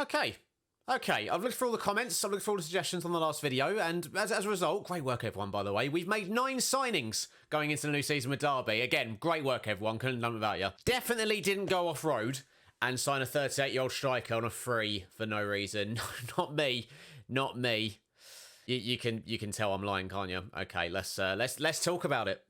Okay. Okay, I've looked through all the comments, I've looked through all the suggestions on the last video, and as a result, great work everyone, by the way. We've made 9 signings going into the new season with Derby. Again, great work everyone, couldn't have done without you. Definitely didn't go off-road and sign a 38-year-old striker on a free for no reason. Not me. Not me. You can tell I'm lying, can't you? Okay, let's talk about it.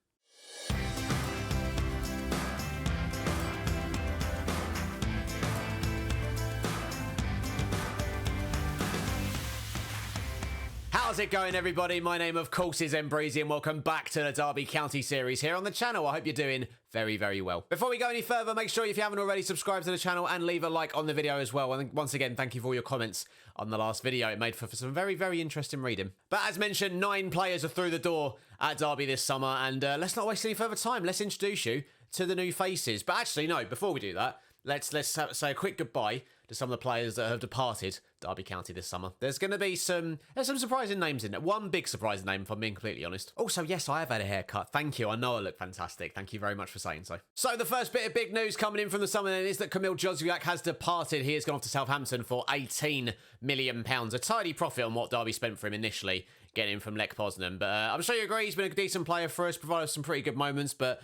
How's it going, everybody? My name, of course, is Embreezy, and welcome back to the Derby County series here on the channel. I hope you're doing very, very well. Before we go any further, make sure if you haven't already, subscribe to the channel and leave a like on the video as well. And once again, thank you for all your comments on the last video. It made for some very, very interesting reading. But as mentioned, 9 players are through the door at Derby this summer, and let's not waste any further time. Let's introduce you to the new faces. But actually, no, before we do that, let's say a quick goodbye to some of the players that have departed Derby County this summer. There's going to be some surprising names in it. One big surprising name, if I'm being completely honest. Also, yes, I have had a haircut. Thank you. I know I look fantastic. Thank you very much for saying so. So the first bit of big news coming in from the summer then is that Kamil Jozwiak has departed. He has gone off to Southampton for £18 million. A tidy profit on what Derby spent for him initially, getting him from Lech Poznan. But I'm sure you agree, he's been a decent player for us, provided us some pretty good moments. But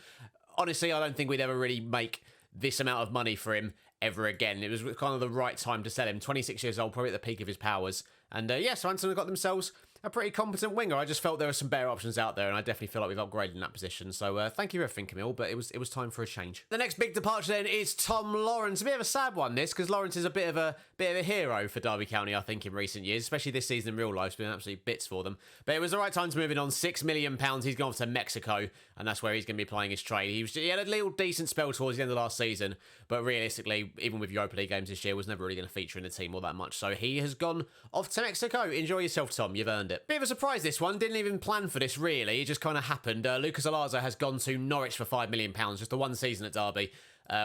honestly, I don't think we'd ever really make this amount of money for him ever again. It was kind of the right time to sell him. 26 years old, probably at the peak of his powers. And yeah, Southampton have got themselves a pretty competent winger. I just felt there were some better options out there, and I definitely feel like we've upgraded in that position. So thank you for everything, Camille, but it was time for a change. The next big departure then is Tom Lawrence. A bit of a sad one, this, because Lawrence is a bit of a hero for Derby County, I think, in recent years, especially this season in real life. It's been absolute bits for them. But it was the right time to move in on. £6 million. He's gone off to Mexico, and that's where he's going to be playing his trade. He had a little decent spell towards the end of last season, but realistically, even with Europa League games this year, was never really going to feature in the team all that much. So he has gone off to Mexico. Enjoy yourself, Tom. You've earned it. Bit of a surprise, this one. Didn't even plan for this, really. It just kind of happened. Lucas Alaza has gone to Norwich for £5 million, just the one season at Derby,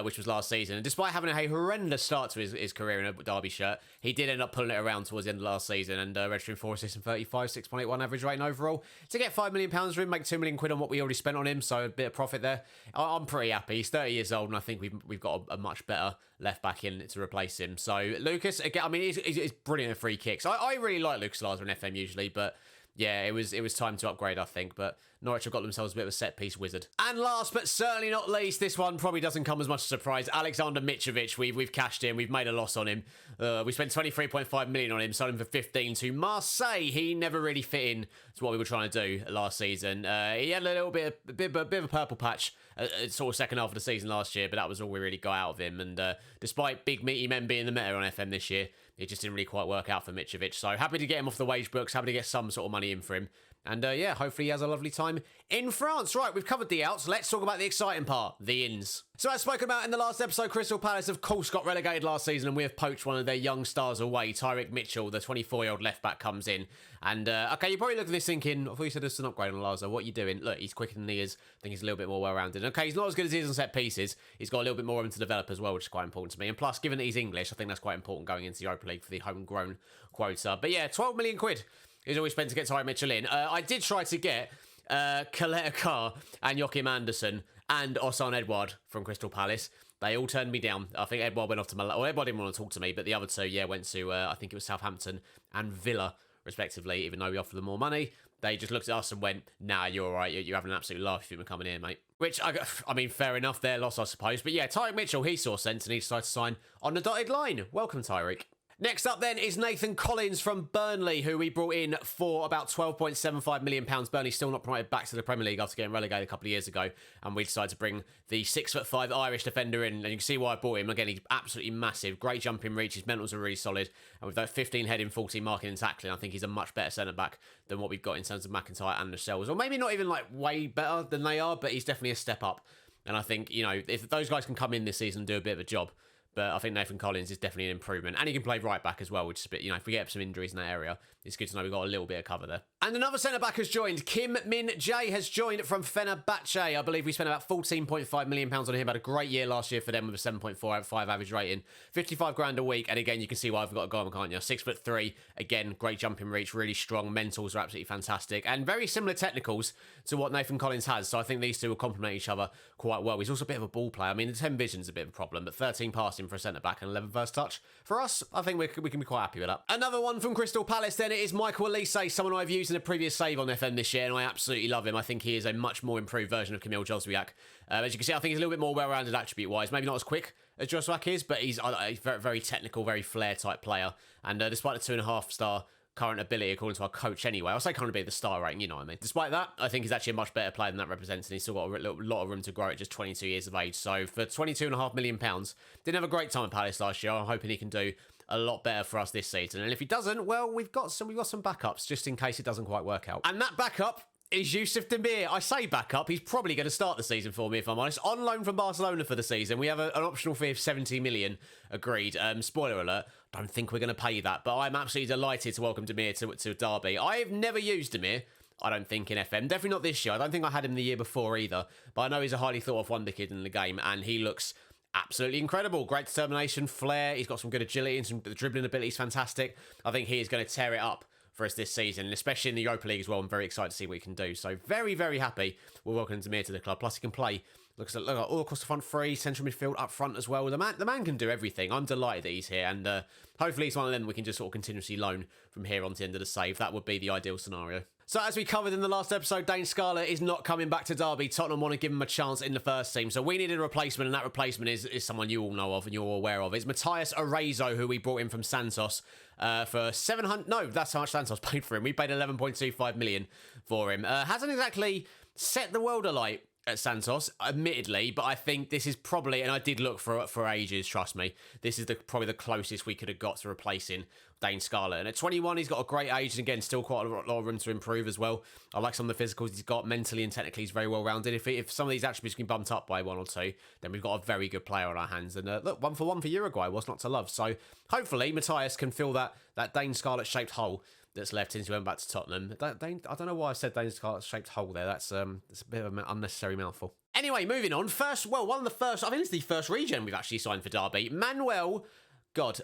which was last season. And despite having a horrendous start to his career in a Derby shirt, he did end up pulling it around towards the end of last season and registering 4 assists and 35, 6.81 average rating overall. To get £5 million for him, make £2 million on what we already spent on him, so a bit of profit there. I'm pretty happy. He's 30 years old, and I think we've got a much better left back in to replace him. So Lucas, again, I mean, he's brilliant at free kicks. I really like Lucas Alaza in FM usually, but yeah, it was time to upgrade, I think. But Norwich have got themselves a bit of a set-piece wizard. And last but certainly not least, this one probably doesn't come as much a surprise. Alexander Mitrovic, we've cashed in. We've made a loss on him. We spent 23.5 million on him, sold him for 15 to Marseille. He never really fit in to what we were trying to do last season. He had a bit of a purple patch sort of second half of the season last year, but that was all we really got out of him. And despite big meaty men being the meta on FM this year, it just didn't really quite work out for Mitrovic. So happy to get him off the wage books, happy to get some sort of money in for him. And yeah, hopefully he has a lovely time in France. Right, we've covered the outs. Let's talk about the exciting part, the ins. So as spoken about in the last episode, Crystal Palace, of course, got relegated last season, and we have poached one of their young stars away. Tyrick Mitchell, the 24-year-old left-back, comes in. And, okay, you're probably looking at this thinking, I thought you said this is an upgrade on Lazo. What are you doing? Look, he's quicker than he is. I think he's a little bit more well-rounded. Okay, he's not as good as he is on set pieces. He's got a little bit more room to develop as well, which is quite important to me. And plus, given that he's English, I think that's quite important going into the Europa League for the homegrown quota. But yeah, 12 million quid is all we spent to get Tyrick Mitchell in. I did try to get Coletta Carr and Joachim Andersen and Ossane Edouard from Crystal Palace. They all turned me down. I think Edouard went off to Milan. Well, Edouard didn't want to talk to me, but the other two, yeah, went to, I think it was Southampton and Villa, respectively, even though we offered them more money. They just looked at us and went, nah, you're all right. You're having an absolute laugh if you've been coming here, mate. Which, I mean, fair enough, their loss, I suppose. But yeah, Tyrick Mitchell, he saw sense and he decided to sign on the dotted line. Welcome, Tyrick. Next up then is Nathan Collins from Burnley, who we brought in for about £12.75 million. Burnley still not promoted back to the Premier League after getting relegated a couple of years ago. And we decided to bring the 6'5" Irish defender in. And you can see why I brought him. Again, he's absolutely massive. Great jumping reach. His mentals are really solid. And with that 15 heading, 14 marking and tackling, I think he's a much better centre-back than what we've got in terms of McIntyre and Lascelles. Or maybe not even like way better than they are, but he's definitely a step up. And I think, you know, if those guys can come in this season and do a bit of a job, but I think Nathan Collins is definitely an improvement. And he can play right back as well, which is a bit, you know, if we get some injuries in that area, it's good to know we've got a little bit of cover there. And another centre-back has joined. Kim Min Jae has joined from Fenerbahce. I believe we spent about £14.5 million on him. Had a great year last year for them with a 7.4 out of 5 average rating. 55 grand a week. And again, you can see why I've got to go on, can't you? 6'3". Again, great jumping reach, really strong. Mentals are absolutely fantastic. And very similar technicals to what Nathan Collins has. So I think these two will complement each other quite well. He's also a bit of a ball player. I mean, the 10 vision's a bit of a problem, but 13 passing starting for a centre-back and 11 first touch. For us, I think we can be quite happy with that. Another one from Crystal Palace then, it is Michael Elise, someone I've used in a previous save on FM this year, and I absolutely love him. I think he is a much more improved version of Kamil Jozwiak. As you can see, I think he's a little bit more well-rounded attribute-wise. Maybe not as quick as Jozwiak is, but he's a very, very technical, very flair-type player. And despite the 2.5-star current ability, according to our coach anyway, I'll say current ability the star rating, you know what I mean. Despite that, I think he's actually a much better player than that represents, and he's still got a lot of room to grow at just 22 years of age. So for £22.5 million, didn't have a great time at Palace last year. I'm hoping he can do a lot better for us this season. And if he doesn't, well, we've got some backups just in case it doesn't quite work out. And that backup is Yusuf Demir. I say backup, he's probably going to start the season for me, if I'm honest. On loan from Barcelona for the season. We have an optional fee of 70 million agreed. Spoiler alert, don't think we're going to pay that, but I'm absolutely delighted to welcome Demir to Derby. I've never used Demir, I don't think, in FM. Definitely not this year. I don't think I had him the year before either, but I know he's a highly thought of wonder kid in the game, and he looks absolutely incredible. Great determination, flair. He's got some good agility and some dribbling ability. He's fantastic. I think he is going to tear it up for us this season, and especially in the Europa League as well. I'm very excited to see what he can do. So very, very happy we're welcoming Demir to the club. Plus he can play, look all across the front three, central midfield, up front as well. The man can do everything. I'm delighted that he's here, and hopefully he's one of them we can just sort of continuously loan from here on to the end of the save. That would be the ideal scenario. So as we covered in the last episode, Dane Scarlett is not coming back to Derby. Tottenham want to give him a chance in the first team. So we needed a replacement, and that replacement is someone you all know of and you're all aware of. It's Matthias Arezzo, who we brought in from Santos for 700... No, that's how much Santos paid for him. We paid 11.25 million for him. Hasn't exactly set the world alight at Santos, admittedly, but I think this is probably, and I did look for ages, trust me, this is probably the closest we could have got to replacing Dane Scarlett. And at 21, he's got a great age, and again, still quite a lot of room to improve as well. I like some of the physicals he's got. Mentally and technically, he's very well rounded. If some of these attributes can be bumped up by one or two, then we've got a very good player on our hands. And look, 1 for Uruguay, what's not to love? So hopefully Matthias can fill that Dane Scarlett shaped hole that's left since he went back to Tottenham. I don't know why I said Dane Scarlett-shaped hole there. That's a bit of an unnecessary mouthful. Anyway, moving on. One of the first, I think it's the first regen we've actually signed for Derby. Manuel has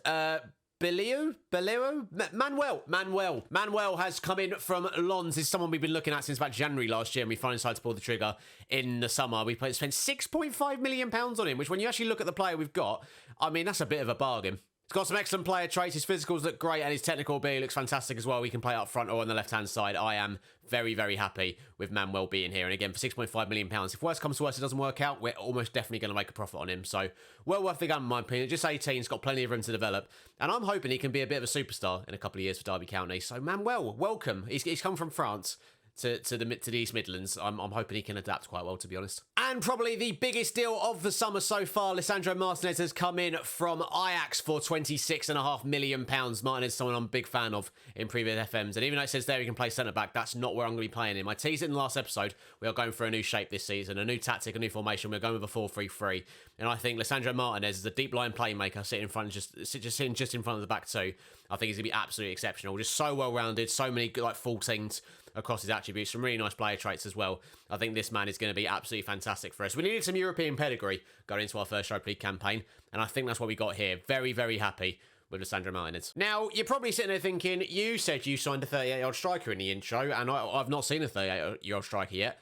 come in from Lens. Is someone we've been looking at since about January last year, and we finally decided to pull the trigger in the summer. We spent £6.5 million on him, which when you actually look at the player we've got, I mean, that's a bit of a bargain. He's got some excellent player traits. His physicals look great, and his technical ability looks fantastic as well. We can play up front or on the left-hand side. I am very, very happy with Manuel being here. And again, for £6.5 million, if worse comes to worse, it doesn't work out, we're almost definitely going to make a profit on him. So, well worth the gun, in my opinion. Just 18, he's got plenty of room to develop. And I'm hoping he can be a bit of a superstar in a couple of years for Derby County. So, Manuel, welcome. He's come from France to the East Midlands. I'm hoping he can adapt quite well, to be honest. And probably the biggest deal of the summer so far, Lisandro Martinez has come in from Ajax for £26.5 million. Martinez is someone I'm a big fan of in previous FMs, and even though it says there he can play centre-back, that's not where I'm going to be playing him. I teased it in the last episode. We are going for a new shape this season, a new tactic, a new formation. We're going with a 4-3-3, and I think Lisandro Martinez is a deep-line playmaker sitting in front, just in front of the back two. I think he's going to be absolutely exceptional. Just so well-rounded, so many full teams across his attributes, some really nice player traits as well. I think this man is going to be absolutely fantastic for us. We needed some European pedigree going into our first Europa League campaign, and I think that's what we got here. Very, very happy with Lisandro Martinez. Now, you're probably sitting there thinking, you said you signed a 38-year-old striker in the intro, and I've not seen a 38-year-old striker yet.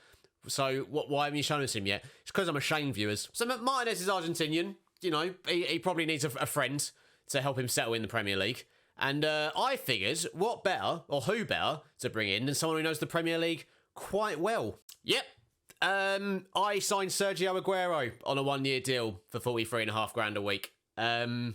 So why haven't you shown us him yet? It's because I'm ashamed, viewers. So Martinez is Argentinian. You know, he probably needs a friend to help him settle in the Premier League. And I figured, who better to bring in than someone who knows the Premier League quite well. Yep. I signed Sergio Aguero on a 1-year deal for $43.5 a week. I mean,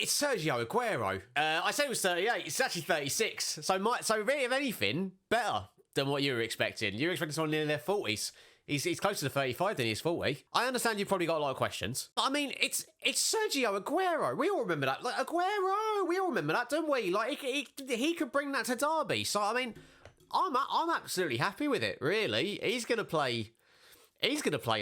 it's Sergio Aguero. I said it was 38. It's actually 36. So really, if anything, better than what you were expecting. You were expecting someone in their 40s. He's closer to 35 than he is 40. I understand you've probably got a lot of questions. But I mean, it's Sergio Aguero. We all remember that. Aguero, we all remember that, don't we? He could bring that to Derby. So, I mean, I'm absolutely happy with it, really. He's going to play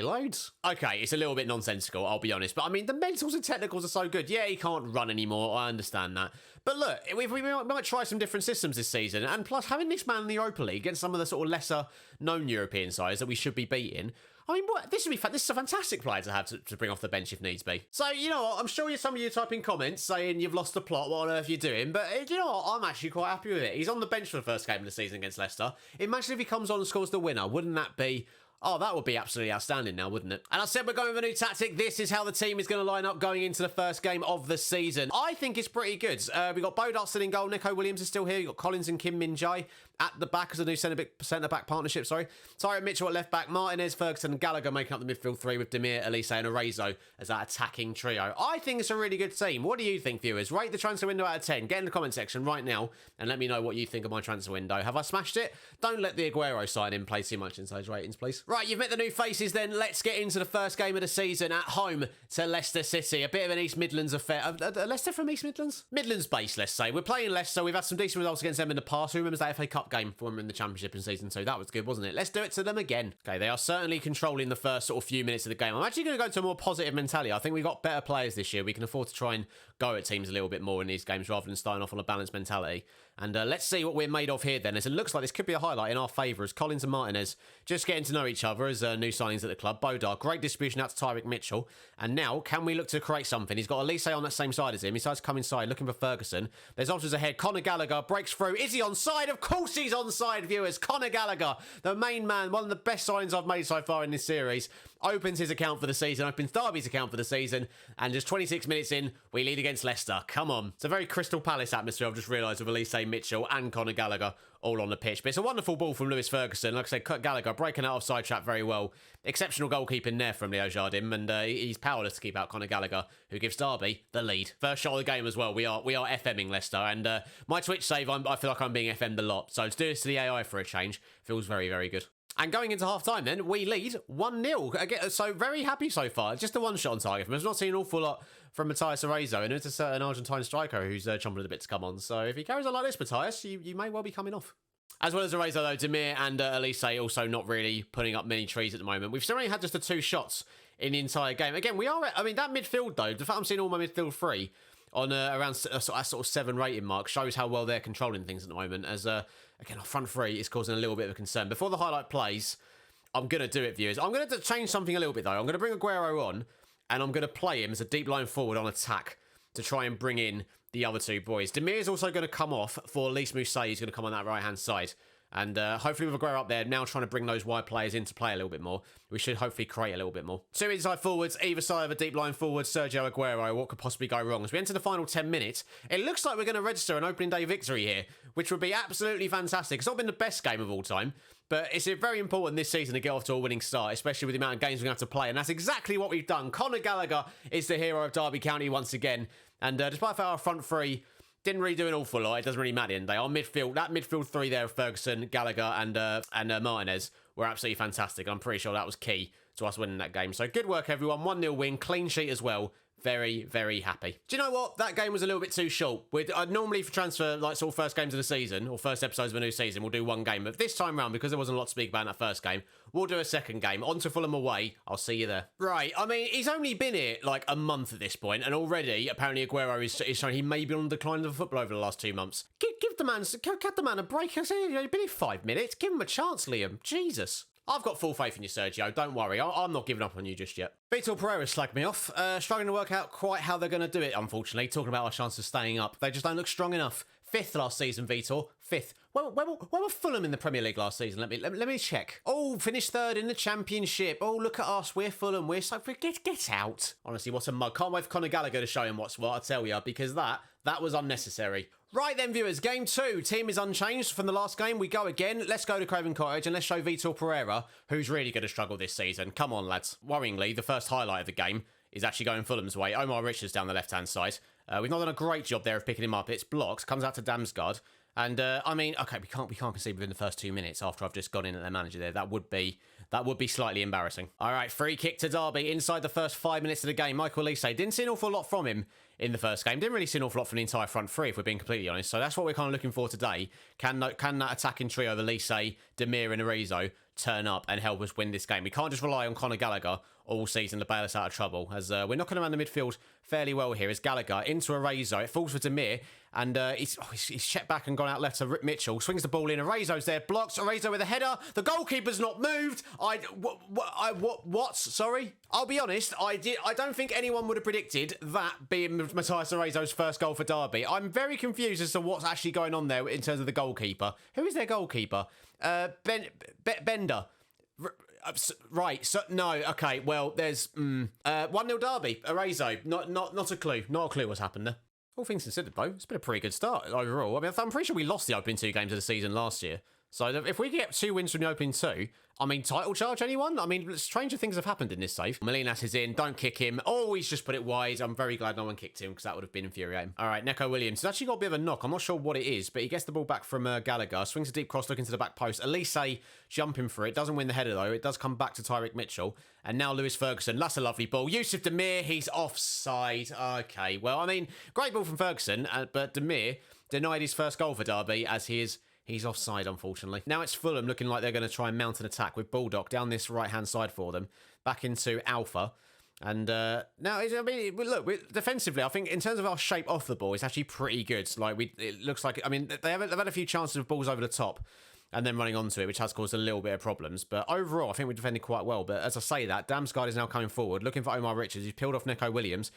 loads. Okay, it's a little bit nonsensical, I'll be honest. But, I mean, the mentals and technicals are so good. Yeah, he can't run anymore. I understand that. But look, we might try some different systems this season. And plus, having this man in the Europa League against some of the sort of lesser-known European sides that we should be beating, I mean, this is a fantastic player to have to bring off the bench if needs be. So, you know what, I'm sure some of you type in comments saying you've lost the plot, what on earth are you doing? But, you know what, I'm actually quite happy with it. He's on the bench for the first game of the season against Leicester. Imagine if he comes on and scores the winner. Wouldn't that be Oh, that would be absolutely outstanding now, wouldn't it? And I said we're going with a new tactic. This is how the team is going to line up going into the first game of the season. I think it's pretty good. We've got Bodart still in goal. Nico Williams is still here. You've got Collins and Kim Min-jae at the back as a new centre-back partnership, Tyron Mitchell at left back. Martinez, Ferguson and Gallagher making up the midfield three with Demir, Elise and Arezzo as that attacking trio. I think it's a really good team. What do you think, viewers? Rate the transfer window out of 10. Get in the comment section right now and let me know what you think of my transfer window. Have I smashed it? Don't let the Aguero sign-in play too much inside ratings, please. Right, you've met the new faces then. Let's get into the first game of the season at home to Leicester City. A bit of an East Midlands affair. Leicester from East Midlands? Midlands base, let's say. We're playing Leicester. We've had some decent results against them in the past. Who remembers that FA Cup game when we were in the Championship in Season 2? That was good, wasn't it? Let's do it to them again. Okay, they are certainly controlling the first sort of few minutes of the game. I'm actually going to go to a more positive mentality. I think we've got better players this year. We can afford to try and go at teams a little bit more in these games rather than starting off on a balanced mentality. And let's see what we're made of here then, as it looks like this could be a highlight in our favour as Collins and Martinez just getting to know each other as new signings at the club. Bodar, great distribution out to Tyrick Mitchell. And now, can we look to create something? He's got Elise on that same side as him. He decides to come inside, looking for Ferguson. There's options ahead. Conor Gallagher breaks through. Is he onside? Of course he's onside, viewers. Conor Gallagher, the main man, one of the best signings I've made so far in this series, opens his account for the season, opens Derby's account for the season, and just 26 minutes in, we lead against Leicester. Come on. It's a very Crystal Palace atmosphere, I've just realised, with Elise Mitchell and Conor Gallagher all on the pitch. But it's a wonderful ball from Lewis Ferguson. Like I said, Gallagher breaking out of side trap very well. Exceptional goalkeeping there from Leo Jardim, and he's powerless to keep out Conor Gallagher, who gives Derby the lead. First shot of the game as well. We are FMing Leicester, and my Twitch save, I feel like I'm being FM'd a lot. So to do this to the AI for a change feels very, very good. And going into half-time then, we lead 1-0. Again, so very happy so far. Just a one-shot on target from us. Not seen an awful lot from Matthias Arezzo, and it's a certain Argentine striker who's chomping at the bit to come on. So if he carries on like this, Matthias, you may well be coming off. As well as Arezzo, though, Demir and Elise also not really putting up many trees at the moment. We've still only had just the 2 shots in the entire game. Again, I mean, that midfield, though, the fact I'm seeing all my midfield free on around a sort of 7 rating mark shows how well they're controlling things at the moment. As, again, our front three is causing a little bit of a concern. Before the highlight plays, I'm going to do it, viewers. I'm going to change something a little bit, though. I'm going to bring Aguero on, and I'm going to play him as a deep line forward on attack to try and bring in the other 2 boys. Demir is also going to come off for Lys Mousset. He's going to come on that right-hand side. And hopefully with Aguero up there, now trying to bring those wide players into play a little bit more, we should hopefully create a little bit more. 2 inside forwards, either side of a deep line forward, Sergio Aguero. What could possibly go wrong? As we enter the final 10 minutes, it looks like we're going to register an opening day victory here, which would be absolutely fantastic. It's not been the best game of all time, but it's very important this season to get off to a winning start, especially with the amount of games we're going to have to play. And that's exactly what we've done. Conor Gallagher is the hero of Derby County once again. And despite the fact our front three didn't really do an awful lot, it doesn't really matter, didn't they? Our midfield, that midfield 3 there of Ferguson, Gallagher and Martinez were absolutely fantastic. I'm pretty sure that was key to us winning that game. So good work, everyone. 1-0 win, clean sheet as well. Very, very happy. Do you know what? That game was a little bit too short. Normally for transfer, like sort of first games of the season, or first episodes of a new season, we'll do 1 game. But this time round, because there wasn't a lot to speak about in that first game, we'll do a second game. On to Fulham away. I'll see you there. Right, I mean, he's only been here like a month at this point, and already, apparently, Aguero is showing he may be on the decline of football over the last 2 months. Give the man a break. I say, you've been here 5 minutes. Give him a chance, Liam. Jesus. I've got full faith in you, Sergio. Don't worry. I'm not giving up on you just yet. Vitor Pereira slagged me off. Struggling to work out quite how they're going to do it, unfortunately. Talking about our chances of staying up. They just don't look strong enough. 5th last season, Vitor. 5th. Where were Fulham in the Premier League last season? Let me check. Oh, finished 3rd in the Championship. Oh, look at us. We're Fulham. We're so... Get out. Honestly, what a mug. Can't wait for Conor Gallagher to show him what's what, I tell you, because that was unnecessary. Right then, viewers, game 2. Team is unchanged from the last game. We go again. Let's go to Craven Cottage and let's show Vitor Pereira, who's really going to struggle this season. Come on, lads. Worryingly, the first highlight of the game is actually going Fulham's way. Omar Richards down the left-hand side. We've not done a great job there of picking him up. It's blocked, comes out to Damsgaard. And, I mean, okay, we can't concede within the first 2 minutes after I've just gone in at their manager there. That would be slightly embarrassing. All right, free kick to Derby inside the first 5 minutes of the game. Michael Elise didn't see an awful lot from him in the first game. Didn't really see an awful lot from the entire front 3, if we're being completely honest. So that's what we're kind of looking for today. Can that attacking trio of Elise, Demir and Arezzo turn up and help us win this game? We can't just rely on Conor Gallagher all season to bail us out of trouble, as we're knocking around the midfield fairly well here. As Gallagher into Arezzo, it falls for Demir, and he's checked back and gone out left to Mitchell, swings the ball in. Arezzo's there, blocks. Arezzo with a header. The goalkeeper's not moved. What? Sorry. I'll be honest. I don't think anyone would have predicted that being Matthias Arezzo's first goal for Derby. I'm very confused as to what's actually going on there in terms of the goalkeeper. Who is their goalkeeper? Bender. Right, so no, okay, well, there's 1-0 Derby, Arezzo, not a clue, not a clue what's happened there. All things considered, though, it's been a pretty good start overall. I mean, I'm pretty sure we lost the opening 2 games of the season last year. So if we get 2 wins from the opening 2, I mean, title charge, anyone? I mean, stranger things have happened in this save. Molinas is in, don't kick him. Oh, he's just put it wide. I'm very glad no one kicked him because that would have been infuriating. All right, Neco Williams. He's actually got a bit of a knock. I'm not sure what it is, but he gets the ball back from Gallagher. Swings a deep cross looking to the back post. Elise jumping for it. Doesn't win the header, though. It does come back to Tyreek Mitchell. And now Lewis Ferguson. That's a lovely ball. Yusuf Demir, he's offside. Okay, well, I mean, great ball from Ferguson, but Demir denied his first goal for Derby as he's offside, unfortunately. Now it's Fulham looking like they're going to try and mount an attack with Bulldog down this right-hand side for them. Back into Alpha. And now, I mean, look, defensively, I think in terms of our shape off the ball, it's actually pretty good. Like, it looks like, I mean, they've had a few chances of balls over the top and then running onto it, which has caused a little bit of problems. But overall, I think we defended quite well. But as I say that, Damsgaard is now coming forward, looking for Omar Richards. He's peeled off Neco Williams.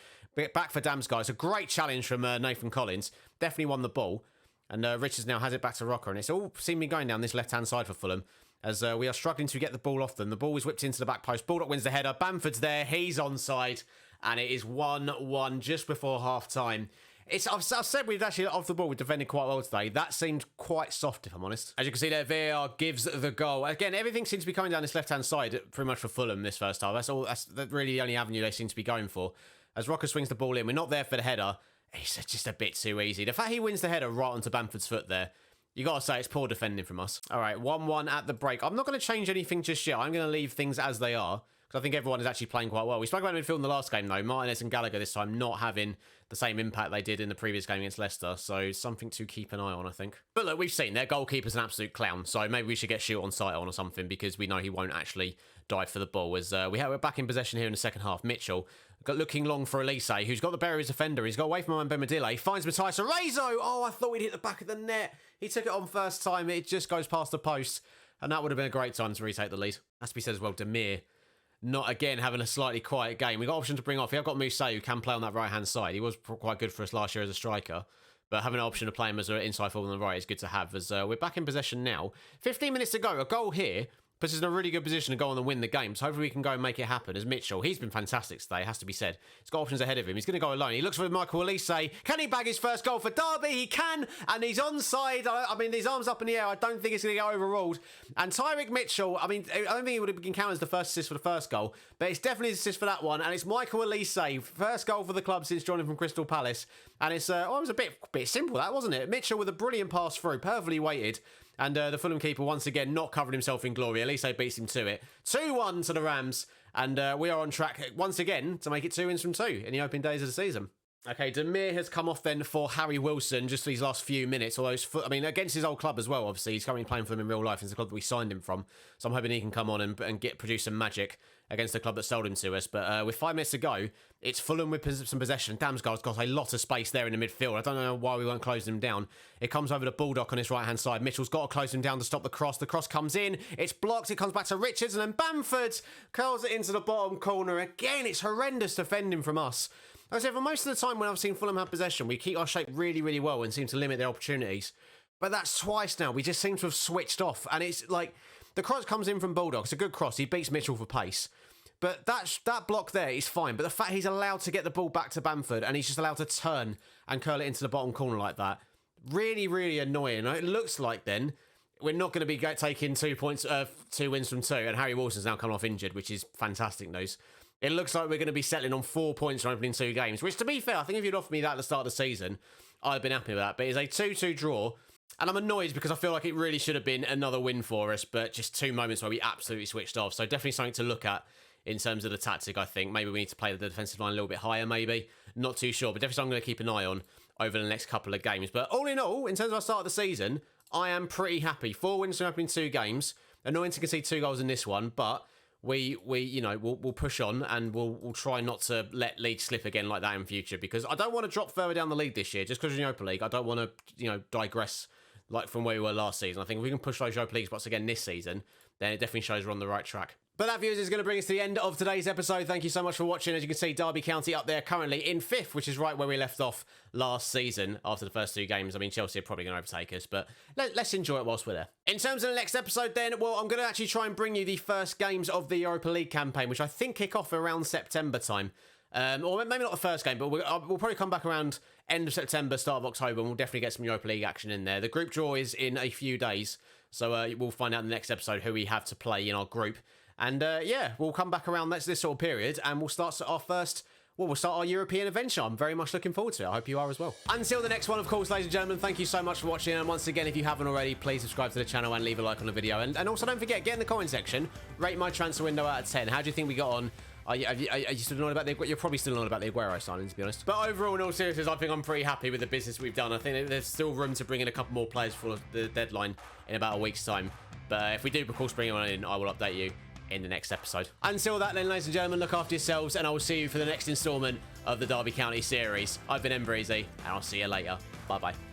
Back for Damsgaard. It's a great challenge from Nathan Collins. Definitely won the ball. And Richards now has it back to Rocker. And it's all seemingly going down this left-hand side for Fulham as we are struggling to get the ball off them. The ball is whipped into the back post. Baldock wins the header. Bamford's there. He's onside. And it is 1-1 just before half-time. I've said we've actually, off the ball, we've defended quite well today. That seemed quite soft, if I'm honest. As you can see there, VAR gives the goal. Again, everything seems to be coming down this left-hand side, pretty much for Fulham this first half. That's really the only avenue they seem to be going for. As Rocker swings the ball in, we're not there for the header. It's just a bit too easy. The fact he wins the header right onto Bamford's foot there, you got to say it's poor defending from us. All right, 1-1 at the break. I'm not going to change anything just yet. I'm going to leave things as they are because I think everyone is actually playing quite well. We spoke about midfield in the last game, though. Martinez and Gallagher this time not having the same impact they did in the previous game against Leicester. So something to keep an eye on, I think. But look, we've seen their goalkeeper's an absolute clown. So maybe we should get shoot on sight on or something because we know he won't actually dive for the ball. As we're back in possession here in the second half. Mitchell looking long for Elise, who's got the better of his defender. He's got away from Mbemedile. Finds Matthias Arezzo. Oh, I thought we'd hit the back of the net. He took it on first time. It just goes past the post. And that would have been a great time to retake the lead. Has to be said as well, Demir not again having a slightly quiet game. We've got option to bring off. We have got Moussa who can play on that right-hand side. He was quite good for us last year as a striker. But having an option to play him as an inside forward on the right is good to have. As we're back in possession now. 15 minutes to go. A goal here puts us in a really good position to go on and win the game. So hopefully we can go and make it happen. As Mitchell, he's been fantastic today, has to be said. He's got options ahead of him. He's going to go alone. He looks for Michael Elise. Can he bag his first goal for Derby? He can, and he's onside. I mean, his arms up in the air. I don't think it's going to get overruled. And Tyreek Mitchell, I mean, I don't think he would have been counted as the first assist for the first goal, but it's definitely an assist for that one. And it's Michael Elise, first goal for the club since joining from Crystal Palace. And it's it was a bit simple, that wasn't it? Mitchell with a brilliant pass through, perfectly weighted. And the Fulham keeper, once again, not covered himself in glory. Elise beats him to it. 2-1 to the Rams. And we are on track, once again, to make it 2 wins from 2 in the opening days of the season. Okay, Demir has come off then for Harry Wilson just for these last few minutes. Although, against his old club as well, obviously. He's currently playing for them in real life. It's the club that we signed him from. So I'm hoping he can come on and produce some magic against the club that sold him to us. But with 5 minutes to go, it's Fulham with some possession. Damsgaard's got a lot of space there in the midfield. I don't know why we weren't closing him down. It comes over to Baldock on his right-hand side. Mitchell's got to close him down to stop the cross. The cross comes in. It's blocked. It comes back to Richards. And then Bamford curls it into the bottom corner. Again, it's horrendous defending from us. Like I said, for most of the time when I've seen Fulham have possession, we keep our shape really, really well and seem to limit their opportunities. But that's twice now. We just seem to have switched off. And it's like, the cross comes in from Baldock. It's a good cross. He beats Mitchell for pace. But that block there is fine. But the fact he's allowed to get the ball back to Bamford and he's just allowed to turn and curl it into the bottom corner like that, really, really annoying. It looks like then we're not going to be taking 2 wins from 2. And Harry Wilson's now come off injured, which is fantastic news. It looks like we're going to be settling on 4 points from opening 2 games, which, to be fair, I think if you'd offered me that at the start of the season, I'd have been happy with that. But it's a 2-2 draw, and I'm annoyed because I feel like it really should have been another win for us, but just 2 moments where we absolutely switched off. So definitely something to look at in terms of the tactic, I think. Maybe we need to play the defensive line a little bit higher, maybe. Not too sure, but definitely something I'm going to keep an eye on over the next couple of games. But all in all, in terms of our start of the season, I am pretty happy. 4 wins from opening 2 games. Annoying to concede 2 goals in this one, but we'll push on and we'll try not to let Leeds slip again like that in future, because I don't want to drop further down the league this year just because of the Europa League. I don't want to digress like from where we were last season. I think if we can push those Europa League spots again this season, then it definitely shows we're on the right track. But that, viewers, is going to bring us to the end of today's episode. Thank you so much for watching. As you can see, Derby County up there currently in 5th, which is right where we left off last season after the first 2 games. I mean, Chelsea are probably going to overtake us, but let's enjoy it whilst we're there. In terms of the next episode then, well, I'm going to actually try and bring you the first games of the Europa League campaign, which I think kick off around September time. Or maybe not the first game, but we'll probably come back around end of September, start of October, and we'll definitely get some Europa League action in there. The group draw is in a few days, so we'll find out in the next episode who we have to play in our group. And yeah, we'll come back around this sort of period, and we'll start our first... Well, we'll start our European adventure. I'm very much looking forward to it. I hope you are as well. Until the next one, of course, ladies and gentlemen, thank you so much for watching. And once again, if you haven't already, please subscribe to the channel and leave a like on the video. And also, don't forget, get in the comment section, rate my transfer window out of 10. How do you think we got on? Are you still annoyed about You're probably still annoyed about the Aguero signing, to be honest. But overall, in all seriousness, I think I'm pretty happy with the business we've done. I think there's still room to bring in a couple more players for the deadline in about a week's time. But if we do, of course, bring anyone in, I will update you in the next episode. Until that then, ladies and gentlemen, look after yourselves, and I will see you for the next instalment of the Derby County series. I've been Breezy, and I'll see you later. Bye-bye.